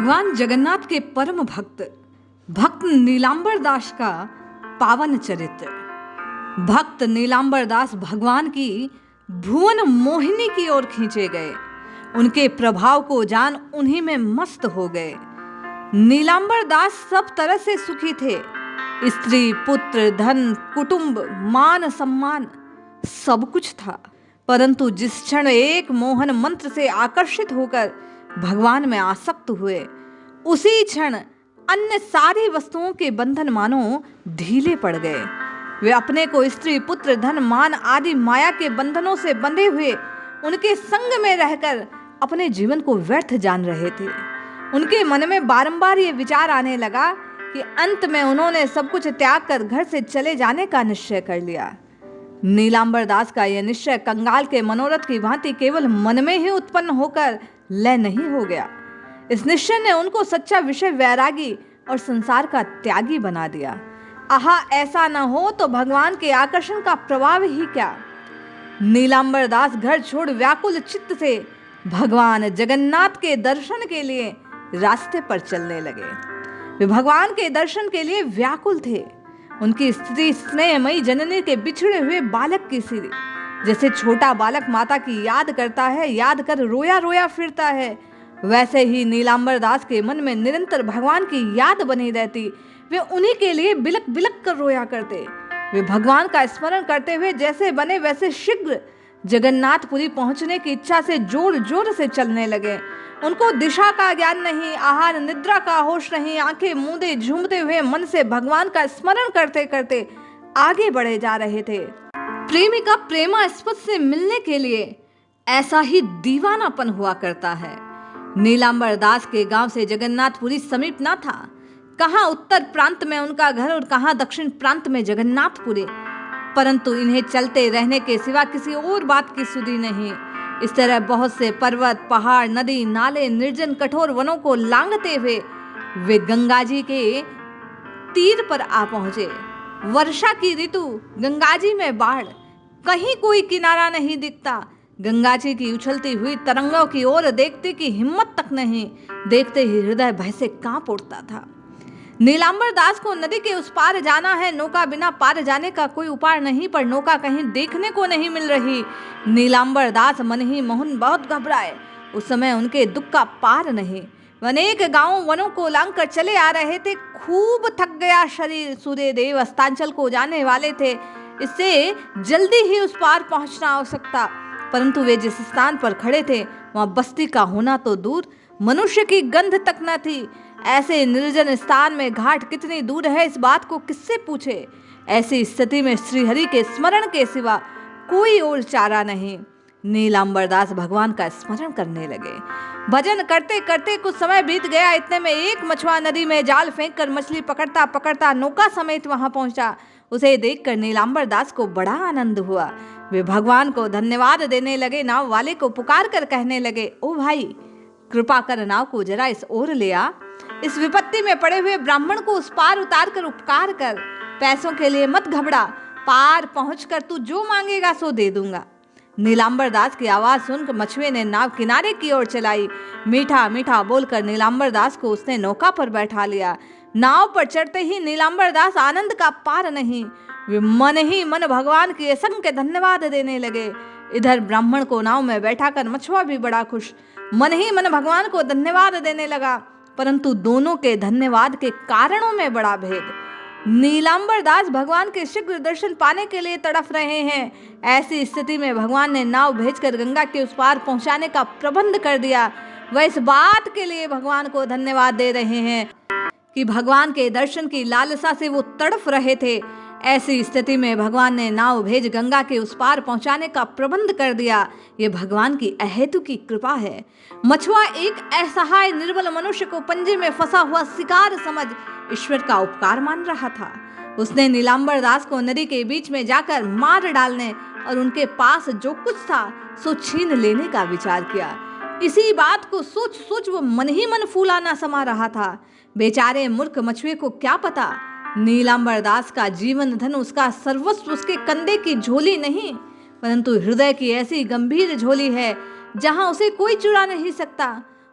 भगवान जगन्नाथ के परम भक्त भक्त नीलांबर दास का पावन चरित्र। भक्त नीलांबर दास भगवान की भुवन मोहिनी की ओर खींचे गए। उनके प्रभाव को जान उन्हीं में मस्त हो गए। नीलांबर दास सब तरह से सुखी थे। स्त्री, पुत्र, धन, कुटुंब, मान सम्मान सब कुछ था। परंतु जिस क्षण एक मोहन मंत्र से आकर्षित होकर भगवान में आसक्त हुए, उसी क्षण अन्य सारी वस्तुओं के बंधन मानो ढीले पड़ गए। वे अपने को स्त्री, पुत्र, धन, मान आदि माया के बंधनों से बंधे हुए उनके संग में रहकर अपने जीवन को व्यर्थ जान रहे थे। उनके मन में बारंबार ये विचार आने लगा कि अंत में उन्होंने सब कुछ त्याग कर घर से चले जाने का निश्चय कर लिया। नीलांबर दास का यह निश्चय कंगाल के मनोरथ की भांति केवल मन में ही उत्पन्न होकर लय नहीं हो गया। इस निश्चय ने उनको सच्चा विषय वैरागी और संसार का त्यागी बना दिया। आहा, ऐसा न हो तो भगवान के आकर्षण का प्रभाव ही क्या। नीलांबर दास घर छोड़ व्याकुल चित्त से भगवान जगन्नाथ के दर्शन के लिए रास्ते पर चलने लगे। वे भगवान के दर्शन के लिए व्याकुल थे। उनकी स्त्री स्नेहमयी जननी के बिछड़े हुए बालक की सी, जैसे छोटा बालक माता की याद करता है, याद कर रोया रोया फिरता है, वैसे ही नीलांबर दास के मन में निरंतर भगवान की याद बनी रहती। वे उन्हीं के लिए बिलक बिलक कर रोया करते। वे भगवान का स्मरण करते हुए जैसे बने वैसे शीघ्र जगन्नाथपुरी पहुंचने की इच्छा से जोर जोर से चलने लगे। उनको दिशा का ज्ञान नहीं, आहार निद्रा का होश नहीं। आंखें मूंदे झूमते हुए मन से भगवान का स्मरण करते करते आगे बढ़े जा रहे थे। प्रेमिका प्रेमास्पद से मिलने के लिए ऐसा ही दीवानापन हुआ करता है। नीलांबर दास के गांव से जगन्नाथपुरी समीप न था। कहाँ उत्तर प्रांत में उनका घर और कहाँ दक्षिण प्रांत में जगन्नाथपुरी। परंतु इन्हें चलते रहने के सिवा किसी और बात की सुधि नहीं। इस तरह बहुत से पर्वत, पहाड़, नदी, नाले, निर्जन कठोर वनों को लांघते हुए वे गंगा जी के तीर पर आ पहुंचे। वर्षा की ऋतु, गंगा जी में बाढ़, कहीं कोई किनारा नहीं दिखता। गंगा जी की उछलती हुई तरंगों की ओर देखते की हिम्मत तक नहीं। देखते ही हृदय भय से कांप उठता था। नीलांबर दास को नदी के उस पार जाना है। नौका बिना पार जाने का कोई उपाय नहीं, पर नौका कहीं देखने को नहीं मिल रही। नीलांबर दास मन ही मोहन बहुत घबराए। उस समय उनके दुख का पार नहीं। अनेक गांवों वनों को लांघ कर चले आ रहे थे। खूब थक गया शरीर। सूर्य देव अस्तांचल को जाने वाले थे। इससे जल्दी ही उस पार पहुंचना आवश्यकता। परंतु वे जिस स्थान पर खड़े थे वहां बस्ती का होना तो दूर, मनुष्य की गंध तक न थी। ऐसे निर्जन स्थान में घाट कितनी दूर है, इस बात को किससे पूछे। ऐसी स्थिति में श्रीहरि के स्मरण के सिवा कोई और चारा नहीं। नीलांबर दास भगवान का स्मरण करने लगे। भजन करते करते कुछ समय बीत गया। इतने में एक मछुआ नदी में जाल फेंककर मछली पकड़ता पकड़ता नौका समेत वहां पहुंचा। उसे देखकर नीलांबर दास को बड़ा आनंद हुआ। वे भगवान को धन्यवाद देने लगे। नाव वाले को पुकार कर कहने लगे, ओ भाई, कृपा कर नाव को जरा इस ओर ले आ। इस विपत्ति में पड़े हुए ब्राह्मण को उस पार उतार कर उपकार कर। पैसों के लिए मत घबरा। पार पहुंचकर तू जो मांगेगा सो दे दूंगा। नीलांबर दास की आवाज सुनकर मछुए ने नाव किनारे की ओर चलाई। मीठा मीठा बोलकर नीलांबर दास को उसने नौका पर बैठा लिया। नाव पर चढ़ते ही नीलांबर दास आनंद का पार नहीं। वे मन ही मन भगवान के असंख्य धन्यवाद देने लगे। इधर ब्राह्मण को नाव में बैठाकर मछुआ भी बड़ा खुश मन ही मन भगवान को धन्यवाद देने लगा। परंतु दोनों के धन्यवाद के कारणों में बड़ा भेद। नीलांबर दास भगवान के शीघ्र दर्शन पाने के लिए तड़फ रहे हैं। ऐसी स्थिति में भगवान ने नाव भेजकर गंगा के उस पार पहुंचाने का प्रबंध कर दिया। वह इस बात के लिए भगवान को धन्यवाद दे रहे हैं कि भगवान के दर्शन की लालसा से वो तड़फ रहे थे। ऐसी स्थिति में भगवान ने नाव भेज गंगा के उस पार पहुंचाने का प्रबंध कर दिया। ये भगवान की अहेतु की कृपा है। मछुआ एक असहाय निर्बल मनुष्य को पंजे में फंसा हुआ शिकार समझ ईश्वर का उपकार मान रहा था। उसने नीलांबर दास को नदी के बीच में जाकर मार डालने और उनके पास जो कुछ था सो छीन लेने का विचार किया। इसी बात को सोच सोच वो मन ही मन फूलाना समा रहा था। बेचारे मूर्ख मछुए को क्या पता, नीलांबर दास का जीवन धन, उसका सर्वस्व उसके कंधे की झोली नहीं, परंतु हृदय की ऐसी गंभीर झोली है जहां उसे कोई चुरा नहीं सकता।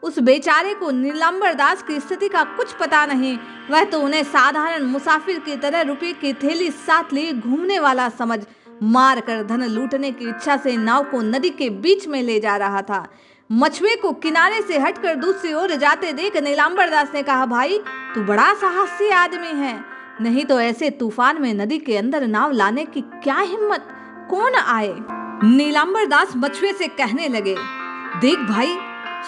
उस बेचारे को नीलांबर दास की स्थिति का कुछ पता नहीं। वह तो उन्हें साधारण मुसाफिर की तरह रुपये की थैली साथ लिए घूमने वाला समझ मार कर धन लूटने की इच्छा से नाव को नदी के बीच में ले जा रहा था। मछुए को किनारे से हटकर दूसरी ओर जाते देख नीलांबर दास ने कहा, भाई तू बड़ा साहसी आदमी है, नहीं तो ऐसे तूफान में नदी के अंदर नाव लाने की क्या हिम्मत, कौन आए। नीलांबर दास मछुए से कहने लगे, देख भाई,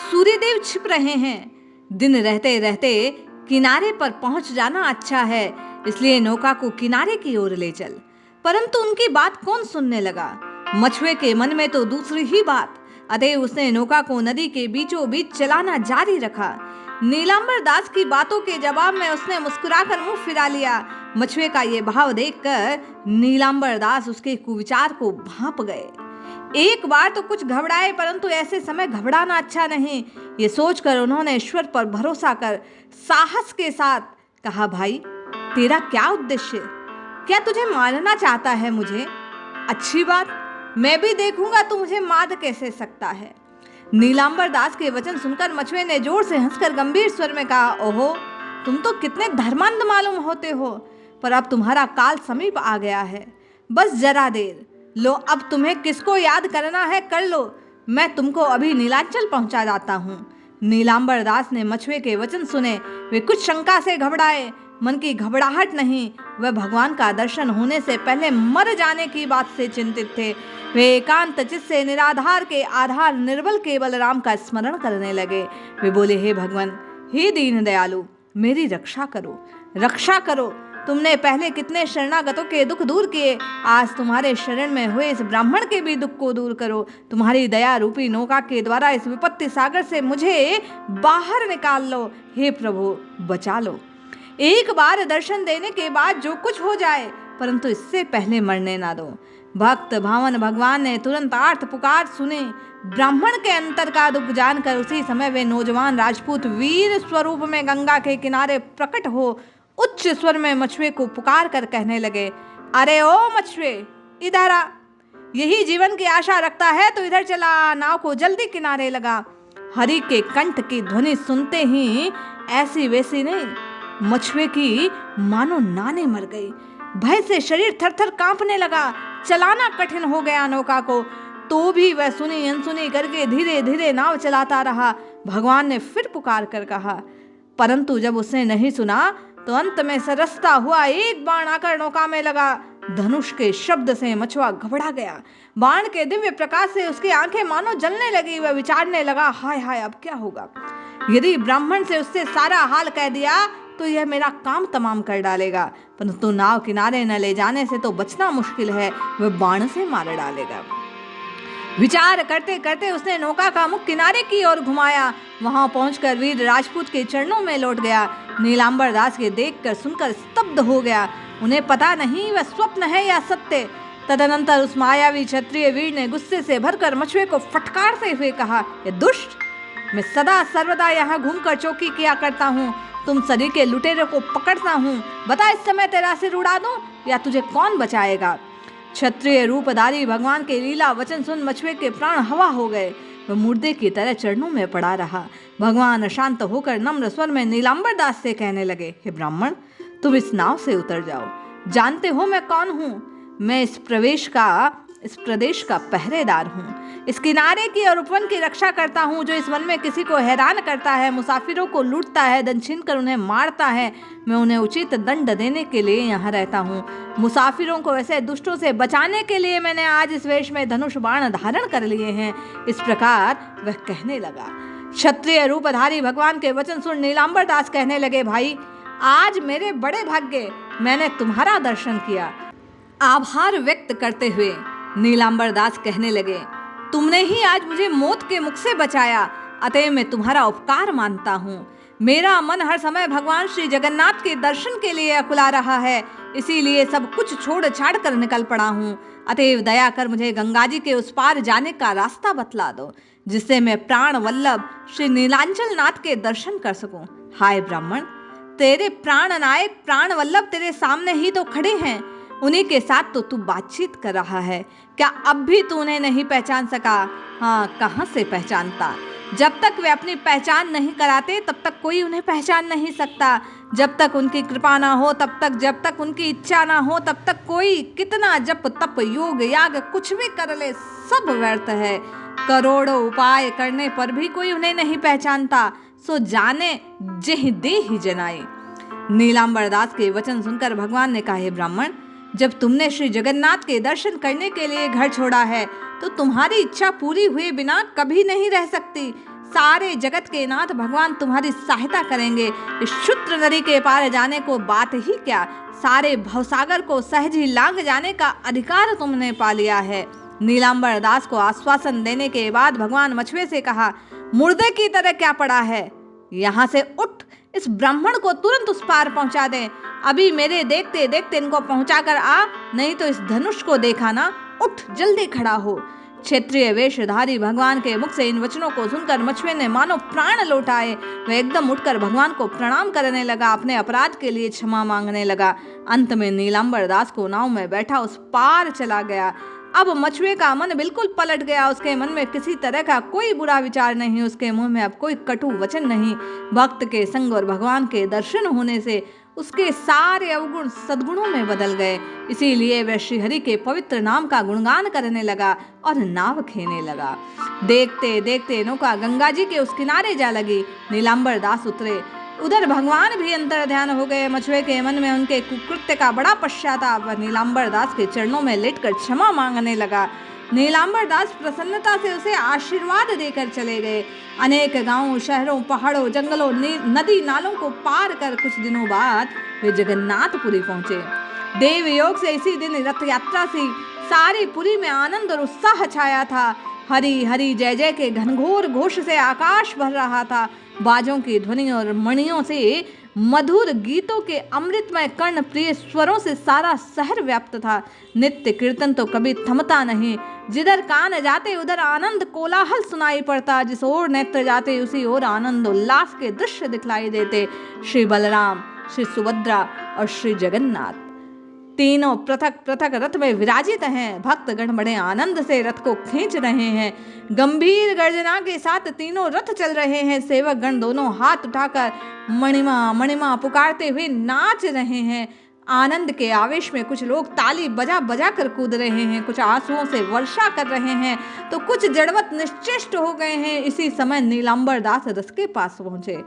सूर्यदेव छिप रहे हैं, दिन रहते रहते किनारे पर पहुंच जाना अच्छा है, इसलिए नौका को किनारे की ओर ले चल। परंतु उनकी बात कौन सुनने लगा। मछुए के मन में तो दूसरी ही बात। अतः उसने नौका को नदी के बीचों बीच चलाना जारी रखा। नीलांबर दास की बातों के जवाब में उसने मुस्कुराकर मुंह फिरा लिया। मछुए का ये भाव देखकर नीलांबर दास उसके कुविचार को भांप गए। एक बार तो कुछ घबराए, परंतु ऐसे समय घबराना अच्छा नहीं, ये सोचकर उन्होंने ईश्वर पर भरोसा कर साहस के साथ कहा, भाई तेरा क्या उद्देश्य, क्या तुझे मारना चाहता है मुझे? अच्छी बात, मैं भी देखूंगा तू मुझे मार कैसे सकता है। नीलांबर दास के वचन सुनकर मछुए ने जोर से हंसकर गंभीर स्वर में कहा, ओहो, तुम तो कितने धर्मांध मालूम होते हो, पर अब तुम्हारा काल समीप आ गया है, बस जरा देर लो, अब तुम्हें किसको याद करना है कर लो, मैं तुमको अभी नीलांचल पहुंचा जाता हूँ। नीलांबर दास ने मछुए के वचन सुने। वे कुछ शंका से घबराए, मन की घबराहट नहीं, वह भगवान का दर्शन होने से पहले मर जाने की बात से चिंतित थे। वे एकांत चित्त से निराधार के आधार निर्बल केवल राम का स्मरण करने लगे। वे बोले, हे भगवान, हे दीन दयालु, मेरी रक्षा करो, रक्षा करो। तुमने पहले कितने शरणागतों के दुख दूर किए, आज तुम्हारे शरण में हुए इस ब्राह्मण के भी दुख को दूर करो। तुम्हारी दया रूपी नौका के द्वारा इस विपत्ति सागर से मुझे बाहर निकाल लो। हे प्रभु, बचा लो। एक बार दर्शन देने के बाद जो कुछ हो जाए, परंतु इससे पहले मरने ना दो। भक्त भावन भगवान ने तुरंत आर्त पुकार सुने। ब्राह्मण के अंतर का दुख जानकर उसी समय वे नौजवान राजपूत वीर स्वरूप में गंगा के किनारे प्रकट हो उच्च स्वर में मछुए को पुकार कर कहने लगे, अरे ओ मछुए, इधर आ, यही जीवन की आशा रखता है तो इधर चला, नाव को जल्दी किनारे लगा। हरि के कंठ की ध्वनि सुनते ही ऐसी वैसी नहीं, मछुए की मानो नाने मर गई। भय से शरीर थरथर कांपने लगा, चलाना कठिन हो गया नौका को, तो भी वह सुनी अनसुनी करके धीरे धीरे नाव चलाता रहा। भगवान ने फिर पुकार कर कहा, परंतु जब उसने नहीं सुना तो अंत में सरसता हुआ एक बाण आकर नौका में लगा। धनुष के शब्द से मछुआ घबरा गया। बाण के दिव्य प्रकाश से उसकी आंखें मानो जलने लगी। वह विचारने लगा, हाय हाय, अब क्या होगा? यदि ब्राह्मण से उससे सारा हाल कह दिया तो यह मेरा काम तमाम कर डालेगा, परंतु नाव किनारे न ले जाने से तो बचना मुश्किल है, वह बाण से मार डालेगा। विचार करते करते उसने नौका का मुख किनारे की ओर घुमाया। वहां पहुंचकर वीर राजपूत के चरणों में लौट गया। नीलांबर दास के देखकर सुनकर स्तब्ध हो गया। उन्हें पता नहीं वह स्वप्न है या सत्य। तदनंतर उस मायावी क्षत्रिय वीर ने गुस्से से भरकर मछुए को फटकारते हुए कहा, ये दुष्ट, मैं सदा सर्वदा यहाँ घूमकर चौकी किया करता हूँ, तुम सदी के लुटेरे को पकड़ता हूँ, बता इस समय तेरा सिर उड़ा दूं या तुझे कौन बचाएगा? क्षत्रिय रूपधारी भगवान के लीला वचन सुन मछुए के प्राण हवा हो गए। वह मुर्दे की तरह चरणों में पड़ा रहा। भगवान शांत होकर नम्र स्वर में नीलांबर दास से कहने लगे, हे ब्राह्मण, तुम इस नाव से उतर जाओ। जानते हो मैं कौन हूँ? मैं इस प्रदेश का पहरेदार हूँ। इस किनारे की और उपवन की रक्षा करता हूँ। जो इस वन में किसी को हैरान करता है, मुसाफिरों को लूटता है, धन छीन कर उन्हें मारता है, मैं उन्हें उचित दंड देने के लिए यहाँ रहता हूँ। मुसाफिरों को ऐसे दुष्टों से बचाने के लिए मैंने आज इस वेश में धनुष बाण धारण कर लिए हैं। इस प्रकार वह कहने लगा। क्षत्रिय रूपधारी भगवान के वचन सुन नीलांबर दास कहने लगे, भाई, आज मेरे बड़े भाग्य मैंने तुम्हारा दर्शन किया। आभार व्यक्त करते हुए नीलांबर दास कहने लगे, तुमने ही आज मुझे मौत के मुख से बचाया, अतः मैं तुम्हारा उपकार मानता हूँ। मेरा मन हर समय भगवान श्री जगन्नाथ के दर्शन के लिए अकुला रहा है, इसीलिए सब कुछ छोड़ छाड़ कर निकल पड़ा हूँ। अतएव दया कर मुझे गंगा जी के उस पार जाने का रास्ता बतला दो, जिससे मैं प्राण वल्लभ श्री नीलांचल नाथ के दर्शन कर सकूं। हाय ब्राह्मण, तेरे प्राण नायक प्राण वल्लभ तेरे सामने ही तो खड़े हैं, उन्हीं के साथ तो तू बातचीत कर रहा है। क्या अब भी तू उन्हें नहीं पहचान सका? हाँ, कहाँ से पहचानता? जब तक वे अपनी पहचान नहीं कराते तब तक कोई उन्हें पहचान नहीं सकता। जब तक उनकी कृपा ना हो तब तक, जब तक उनकी इच्छा ना हो तब तक कोई कितना जप तप योग याग कुछ भी कर ले सब व्यर्थ है। करोड़ों उपाय करने पर भी कोई उन्हें नहीं पहचानता, सो जाने जेहि देहि जनाई। नीलांबर दास के वचन सुनकर भगवान ने कहा, हे ब्राह्मण, जब तुमने श्री जगन्नाथ के दर्शन करने के लिए घर छोड़ा है तो तुम्हारी इच्छा पूरी हुए बिना कभी नहीं रह सकती। सारे जगत के नाथ भगवान तुम्हारी सहायता करेंगे। इस क्षुद्र नदी के पार जाने को बात ही क्या, सारे भवसागर को सहज ही लांघ जाने का अधिकार तुमने पा लिया है। नीलांबर दास को आश्वासन देने के बाद भगवान मछुए से कहा, मुर्दे की तरह क्या पड़ा है, यहाँ से उठ, इस ब्राह्मण को तुरंत उस पार पहुंचा दे। अभी मेरे देखते देखते इनको पहुंचा कर आ, नहीं तो इस धनुष को देखा ना, उठ जल्दी खड़ा हो। क्षेत्रीय वेशधारी भगवान के मुख से इन वचनों को सुनकर मछुए ने मानो प्राण लौटाए। वह एकदम उठकर भगवान को प्रणाम करने लगा, अपने अपराध के लिए क्षमा मांगने लगा। अंत में नीलांबर दास को नाव में बैठा उस पार चला गया। अब मछुए का मन बिल्कुल पलट गया। उसके मन में किसी तरह का कोई बुरा विचार नहीं, उसके मुंह में अब कोई कटु वचन नहीं। भक्त के संग और भगवान के दर्शन होने से उसके सारे अवगुण सद्गुणों में बदल गए। इसीलिए वह श्रीहरि के पवित्र नाम का गुणगान करने लगा और नाव खेने लगा। देखते देखते नौका गंगा जी के उस किनारे जा लगी। नीलांबर दास उतरे, उधर भगवान भी अंतर ध्यान हो गए। मछुए के मन में उनके कुकृत्य का बड़ा पश्चाताप। वह नीलांबर दास के चरणों में लेटकर क्षमा मांगने लगा। नीलांबर दास प्रसन्नता से उसे आशीर्वाद देकर चले गए। अनेक गांवों, शहरों, पहाड़ों, जंगलों, नदी नालों को पार कर कुछ दिनों बाद वे जगन्नाथपुरी पहुंचे। देव योग से इसी दिन रथ यात्रा से सारी पुरी में आनंद और उत्साह छाया था। हरि हरि जय जय के घनघोर घोष से आकाश भर रहा था। बाजों की ध्वनि और मणियों से मधुर गीतों के अमृतमय कर्ण प्रिय स्वरों से सारा शहर व्याप्त था। नित्य कीर्तन तो कभी थमता नहीं। जिधर कान जाते उधर आनंद कोलाहल सुनाई पड़ता। जिस ओर नेत्र जाते उसी ओर आनंद उल्लास के दृश्य दिखलाई देते। श्री बलराम, श्री सुभद्रा और श्री जगन्नाथ तीनों पृथक पृथक रथ में विराजित हैं। भक्तगण बड़े आनंद से रथ को खींच रहे हैं। गंभीर गर्जना के साथ तीनों रथ चल रहे हैं। सेवक गण दोनों हाथ उठाकर मणिमा मणिमा पुकारते हुए नाच रहे हैं। आनंद के आवेश में कुछ लोग ताली बजा बजा कर कूद रहे हैं, कुछ आंसुओं से वर्षा कर रहे हैं, तो कुछ जड़वत निश्चेष्ट हो गए हैं। इसी समय नीलांबर दास रथ के पास पहुंचे।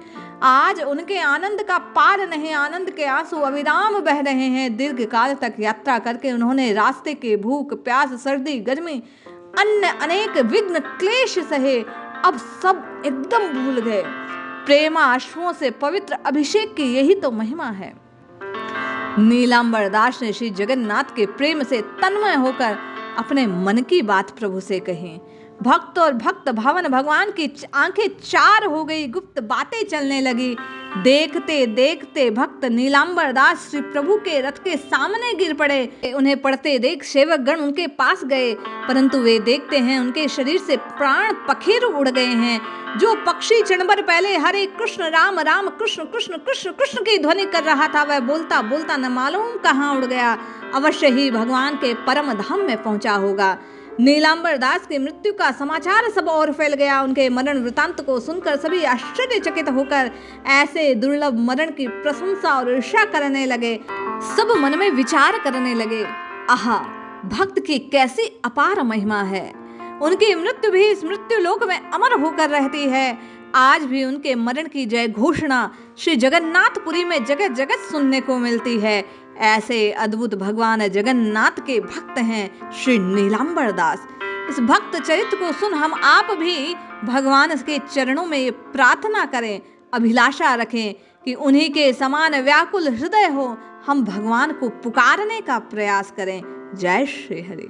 आज उनके आनंद का पार नहीं, आनंद के आंसू अविराम बह रहे हैं। दीर्घ काल तक यात्रा करके उन्होंने रास्ते के भूख प्यास सर्दी गर्मी अन्य अनेक विघ्न क्लेश सहे। अब सब एकदम भूल गए। प्रेमाश्रुओं से पवित्र अभिषेक की यही तो महिमा है। नीलांबर दास ने श्री जगन्नाथ के प्रेम से तन्मय होकर अपने मन की बात प्रभु से कही। भक्त और भक्त भावन भगवान की आंखें चार हो गई। गुप्त बातें चलने लगी। देखते देखते भक्त नीलांबर दास श्री प्रभु के रथ के सामने गिर पड़े। उन्हें पड़ते देख सेवक गण उनके पास गए, परंतु वे देखते हैं उनके शरीर से प्राण पखेरु उड़ गए हैं। जो पक्षी क्षणभर पहले हरे कृष्ण राम राम कृष्ण कृष्ण कृष्ण कृष्ण की ध्वनि कर रहा था, वह बोलता बोलता न मालूम कहाँ उड़ गया। अवश्य ही भगवान के परम धाम में पहुंचा होगा। नीलांबर दास की मृत्यु का समाचार सब और फैल गया। उनके मरण वृतांत को सुनकर सभी आश्चर्यचकित होकर ऐसे दुर्लभ मरण की प्रशंसा और ईर्ष्या करने लगे। सब मन में विचार करने लगे, आहा, भक्त की कैसी अपार महिमा है। उनकी मृत्यु भी इस मृत्यु लोक में अमर होकर रहती है। आज भी उनके मरण की जय घोषणा श्री जगन्नाथपुरी में जगह जगह सुनने को मिलती है। ऐसे अद्भुत भगवान जगन्नाथ के भक्त हैं श्री नीलांबर दास। इस भक्त चरित्र को सुन हम आप भी भगवान के चरणों में ये प्रार्थना करें, अभिलाषा रखें कि उन्हीं के समान व्याकुल हृदय हो। हम भगवान को पुकारने का प्रयास करें। जय श्री हरि।